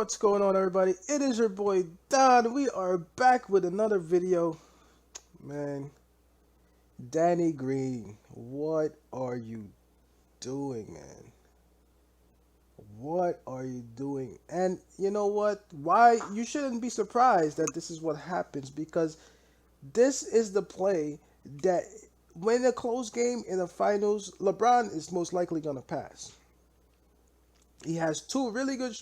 What's going on, everybody? It is your boy Don. We are back with another video. Man, Danny Green, what are you doing, man? What are you doing? And you know what? Why you shouldn't be surprised that this is what happens, because this is the play that when a close game in the finals, LeBron is most likely going to pass. He has two really good,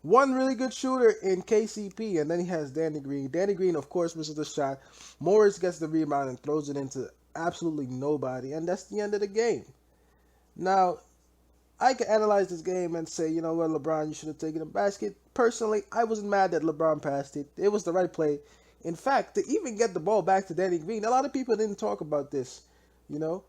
one really good shooter in KCP, and then he has Danny Green. Danny Green, of course, misses the shot. Morris gets the rebound and throws it into absolutely nobody, and that's the end of the game. Now, I can analyze this game and say, you know what, LeBron, you should have taken a basket. Personally, I wasn't mad that LeBron passed it. It was the right play. In fact, to even get the ball back to Danny Green, a lot of people didn't talk about this. You know,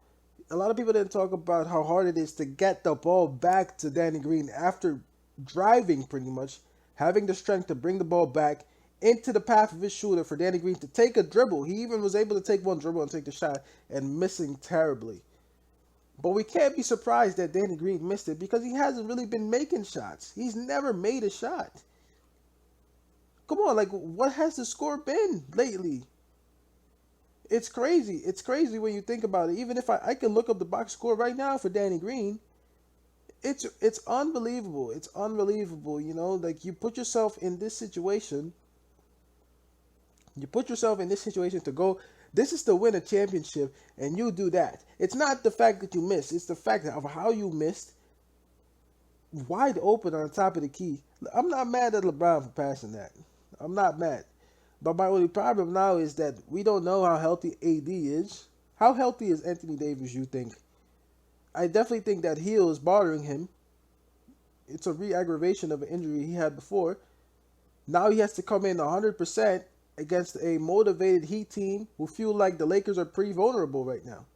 a lot of people didn't talk about how hard it is to get the ball back to Danny Green after driving, pretty much, having the strength to bring the ball back into the path of his shooter for Danny Green to take a dribble. He even was able to take one dribble and take the shot, and missing terribly. But we can't be surprised that Danny Green missed it, because he hasn't really been making shots. He's never made a shot. Come on, like, what has the score been lately? It's crazy. It's crazy when you think about it. Even if I can look up the box score right now for Danny Green, it's unbelievable. It's unbelievable. You know, like, you put yourself in this situation. You put yourself in this situation to go. This is to win a championship, and you do that. It's not the fact that you missed. It's the fact of how you missed. Wide open on top of the key. I'm not mad at LeBron for passing that. I'm not mad. But my only problem now is that we don't know how healthy AD is. How healthy is Anthony Davis, you think? I definitely think that heel is bothering him. It's a re-aggravation of an injury he had before. Now he has to come in 100% against a motivated Heat team who feel like the Lakers are pretty vulnerable right now.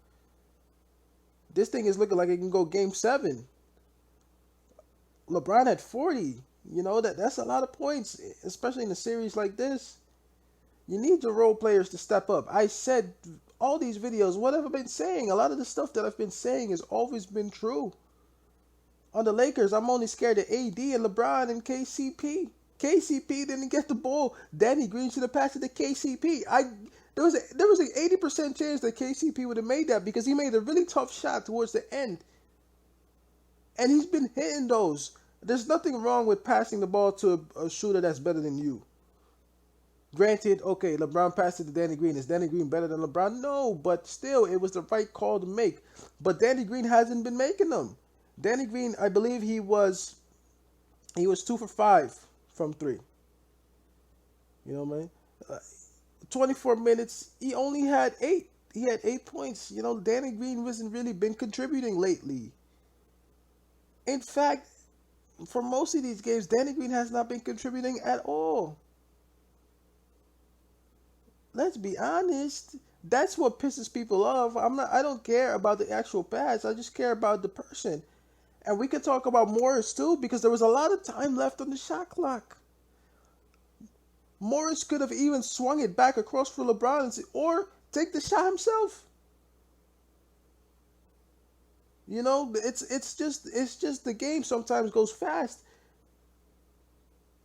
This thing is looking like it can go game 7. LeBron had 40. You know, that's a lot of points, especially in a series like this. You need your role players to step up. I said all these videos, what have I been saying? A lot of the stuff that I've been saying has always been true. On the Lakers, I'm only scared of AD and LeBron and KCP. KCP didn't get the ball. Danny Green should have passed it to KCP. There was an 80% chance that KCP would have made that, because he made a really tough shot towards the end. And he's been hitting those. There's nothing wrong with passing the ball to a shooter that's better than you. Granted, okay, LeBron passed it to Danny Green. Is Danny Green better than LeBron? No, but still, it was the right call to make. But Danny Green hasn't been making them. Danny Green, I believe he was 2 for 5 from 3. You know what I mean? 24 minutes, he only had 8. He had 8 points. You know, Danny Green hasn't really been contributing lately. In fact, for most of these games, Danny Green has not been contributing at all. Let's be honest. That's what pisses people off. I don't care about the actual pass. I just care about the person. And we could talk about Morris too, because there was a lot of time left on the shot clock. Morris could have even swung it back across for LeBron or take the shot himself. You know, it's just the game sometimes goes fast.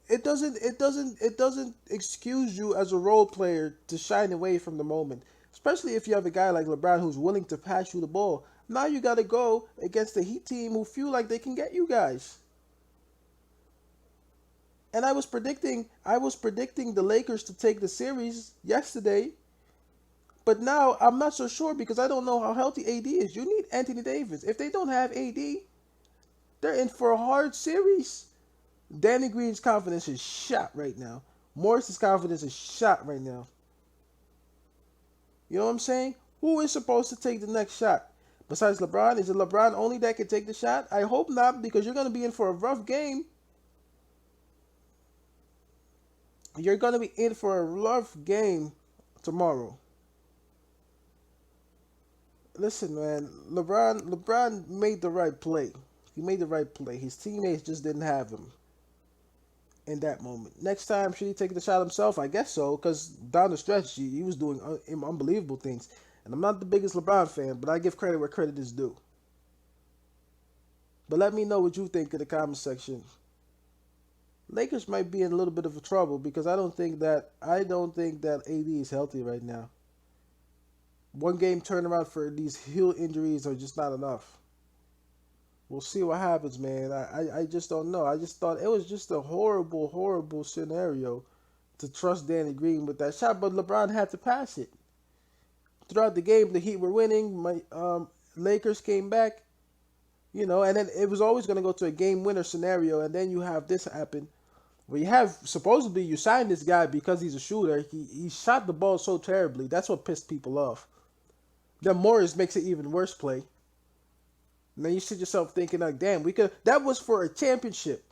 It doesn't excuse you as a role player to shine away from the moment, especially if you have a guy like LeBron who's willing to pass you the ball. Now you got to go against the Heat team who feel like they can get you guys. And I was predicting the Lakers to take the series yesterday, but now I'm not so sure, because I don't know how healthy AD is. You need Anthony Davis. If they don't have AD, they're in for a hard series. Danny Green's confidence is shot right now. Morris's confidence is shot right now. You know what I'm saying? Who is supposed to take the next shot? Besides LeBron? Is it LeBron only that can take the shot? I hope not, because you're going to be in for a rough game. You're going to be in for a rough game tomorrow. Listen, man, LeBron made the right play. He made the right play. His teammates just didn't have him in that moment. Next time, should he take the shot himself? I guess so, because down the stretch, he was doing unbelievable things. And I'm not the biggest LeBron fan, but I give credit where credit is due. But let me know what you think in the comment section. Lakers might be in a little bit of a trouble because I don't think that AD is healthy right now. One game turnaround for these heel injuries are just not enough. We'll see what happens, man. I just don't know. I just thought it was just a horrible, horrible scenario to trust Danny Green with that shot, but LeBron had to pass it. Throughout the game, the Heat were winning. My Lakers came back, and then it was always going to go to a game winner scenario, and then you have this happen. Well, you have supposedly you signed this guy because he's a shooter. He shot the ball so terribly. That's what pissed people off. Then Morris makes it even worse play. And then you sit yourself thinking like, damn, we could. That was for a championship.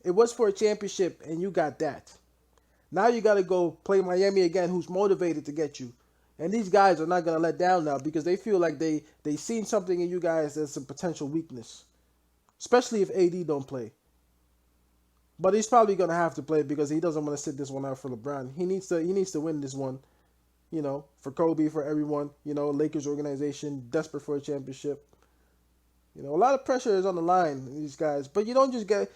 It was for a championship, and you got that. Now you got to go play Miami again, who's motivated to get you. And these guys are not gonna let down now because they feel like they seen something in you guys that's a potential weakness, especially if AD don't play. But he's probably gonna have to play because he doesn't want to sit this one out for LeBron. He needs to win this one, for Kobe, for everyone. Lakers organization desperate for a championship. A lot of pressure is on the line, these guys. But you don't just get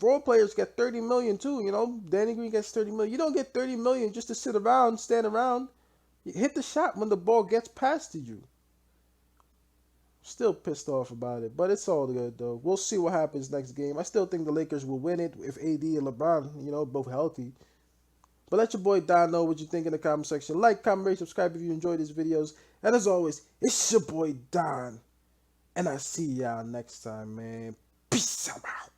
role players get 30 million too. Danny Green gets 30 million. You don't get 30 million just to sit around, stand around. You hit the shot when the ball gets passed to you. Still pissed off about it, but it's all good though. We'll see what happens next game. I still think the Lakers will win it if AD and LeBron, both healthy. But let your boy Don know what you think in the comment section. Like, comment, rate, subscribe if you enjoyed these videos. And as always, it's your boy Don. And I'll see y'all next time, man. Peace out.